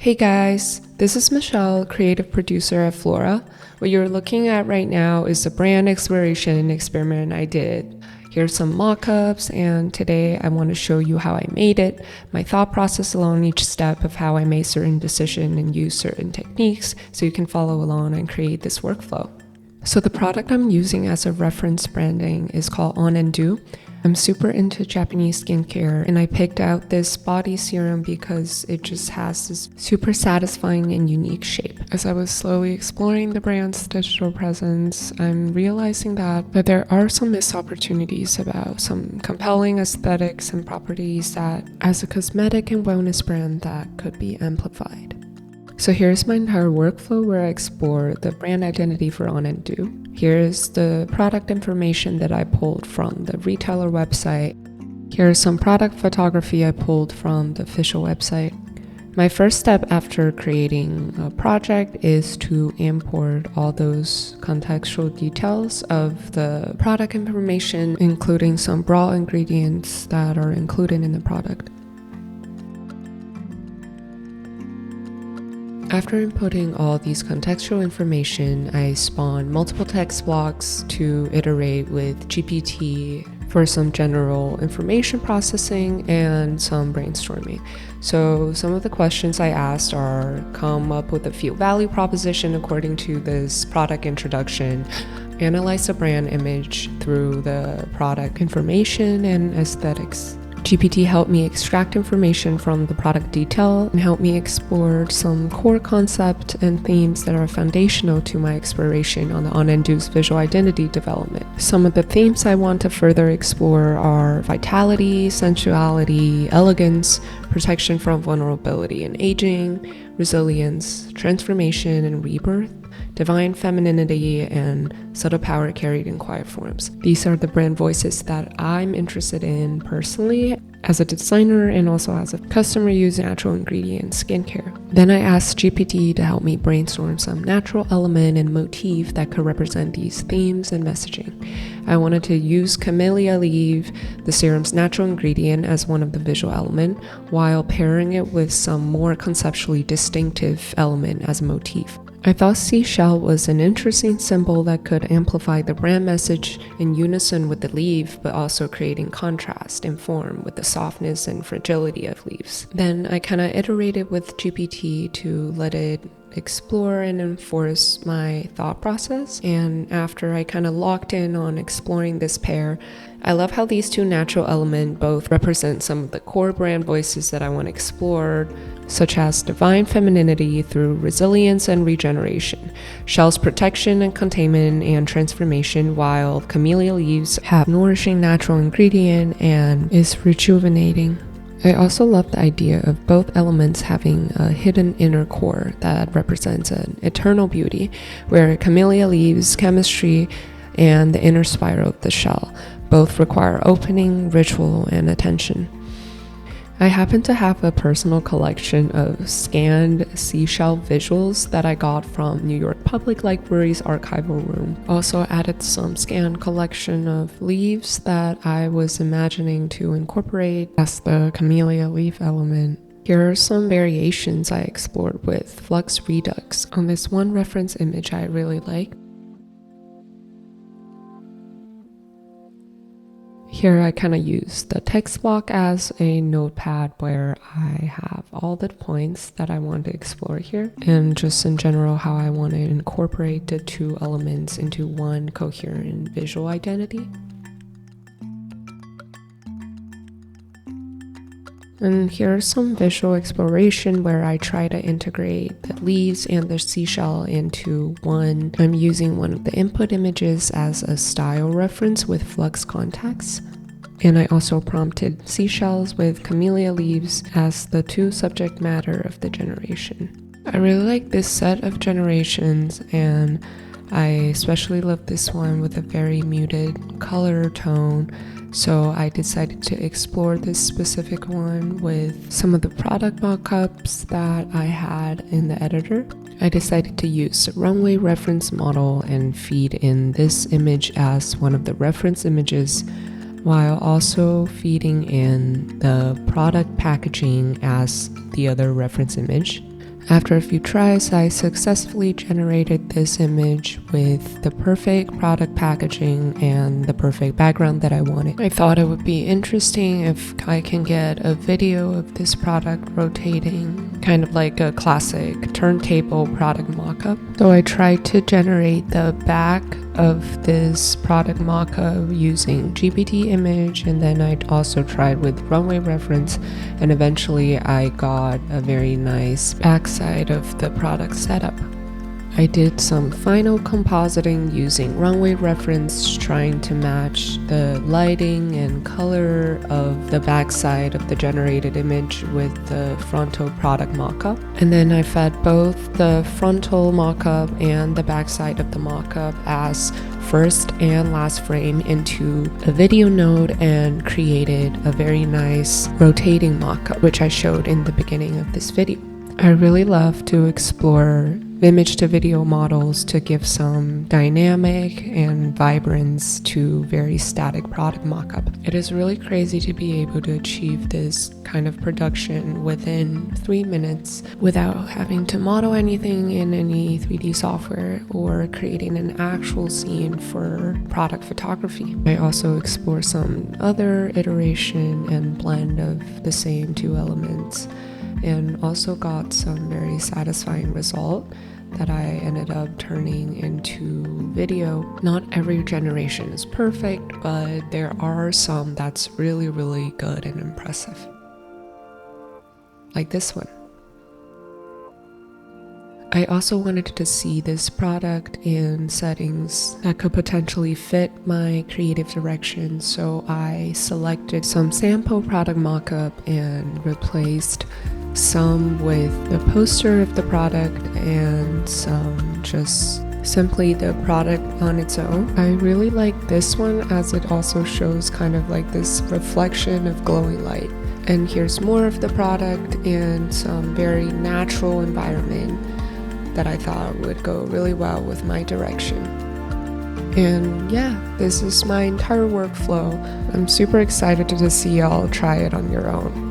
Hey guys, this is Michelle, creative producer at FLORA. What you're looking at right now is a brand exploration experiment I did. Here's some mockups, and today I want to show you how I made it, my thought process along each step of how I made certain decisions and use certain techniques so you can follow along and create this workflow. So the product I'm using as a reference branding is called On&Do. I'm super into Japanese skincare, and I picked out this body serum because it just has this super satisfying and unique shape. As I was slowly exploring the brand's digital presence, I'm realizing that there are some missed opportunities about some compelling aesthetics and properties that, as a cosmetic and wellness brand, that could be amplified. So here's my entire workflow where I explore the brand identity for On&Do. Here's the product information that I pulled from the retailer website. Here's some product photography I pulled from the official website. My first step after creating a project is to import all those contextual details of the product information, including some raw ingredients that are included in the product. After inputting all these contextual information, I spawned multiple text blocks to iterate with GPT for some general information processing and some brainstorming. So some of the questions I asked are: come up with a field value proposition according to this product introduction, analyze the brand image through the product information and aesthetics. GPT helped me extract information from the product detail and helped me explore some core concepts and themes that are foundational to my exploration on the On&Do's visual identity development. Some of the themes I want to further explore are vitality, sensuality, elegance, protection from vulnerability and aging, resilience, transformation and rebirth, divine femininity, and subtle power carried in quiet forms. These are the brand voices that I'm interested in personally as a designer and also as a customer using natural ingredient skincare. Then I asked GPT to help me brainstorm some natural element and motif that could represent these themes and messaging. I wanted to use camellia leaf, the serum's natural ingredient, as one of the visual elements, while pairing it with some more conceptually distinctive element as a motif. I thought seashell was an interesting symbol that could amplify the brand message in unison with the leaf, but also creating contrast in form with the softness and fragility of leaves. Then I kind of iterated with GPT to let it explore and enforce my thought process. And after I kind of locked in on exploring this pair, I love how these two natural elements both represent some of the core brand voices that I want to explore, such as divine femininity through resilience and regeneration, shell's protection and containment and transformation, while camellia leaves have nourishing natural ingredient and is rejuvenating. I also love the idea of both elements having a hidden inner core that represents an eternal beauty, where camellia leaves chemistry and the inner spiral of the shell both require opening, ritual, and attention. I happen to have a personal collection of scanned seashell visuals that I got from New York Public Library's archival room. Also added some scanned collection of leaves that I was imagining to incorporate as the camellia leaf element. Here are some variations I explored with Flux Redux on this one reference image I really like. Here I kind of use the text block as a notepad where I have all the points that I want to explore here, and just in general how I want to incorporate the two elements into one coherent visual identity. And here's some visual exploration where I try to integrate the leaves and the seashell into one. I'm using one of the input images as a style reference with flux context. And I also prompted seashells with camellia leaves as the two subject matter of the generation. I really like this set of generations, and I especially love this one with a very muted color tone. So I decided to explore this specific one with some of the product mockups that I had in the editor. I decided to use a runway reference model and feed in this image as one of the reference images, while also feeding in the product packaging as the other reference image. After a few tries, I successfully generated this image with the perfect product packaging and the perfect background that I wanted. I thought it would be interesting if I can get a video of this product rotating, kind of like a classic turntable product mockup. So I tried to generate the back of this product mockup using GPT image, and then I also tried with runway reference, and eventually I got a very nice backside of the product setup. I did some final compositing using runway reference, trying to match the lighting and color of the backside of the generated image with the frontal product mockup. And then I fed both the frontal mockup and the backside of the mockup as first and last frame into a video node and created a very nice rotating mockup, which I showed in the beginning of this video. I really love to explore image to video models to give some dynamic and vibrance to very static product mockup. It is really crazy to be able to achieve this kind of production within 3 minutes without having to model anything in any 3D software or creating an actual scene for product photography. I also explore some other iteration and blend of the same two elements, and also got some very satisfying result that I ended up turning into video. Not every generation is perfect, but there are some that's really good and impressive. Like this one. I also wanted to see this product in settings that could potentially fit my creative direction, so I selected some sample product mockup and replaced some with the poster of the product and some just simply the product on its own. I really like this one as it also shows kind of like this reflection of glowing light. And here's more of the product and some very natural environment that I thought would go really well with my direction. And yeah, this is my entire workflow. I'm super excited to see y'all try it on your own.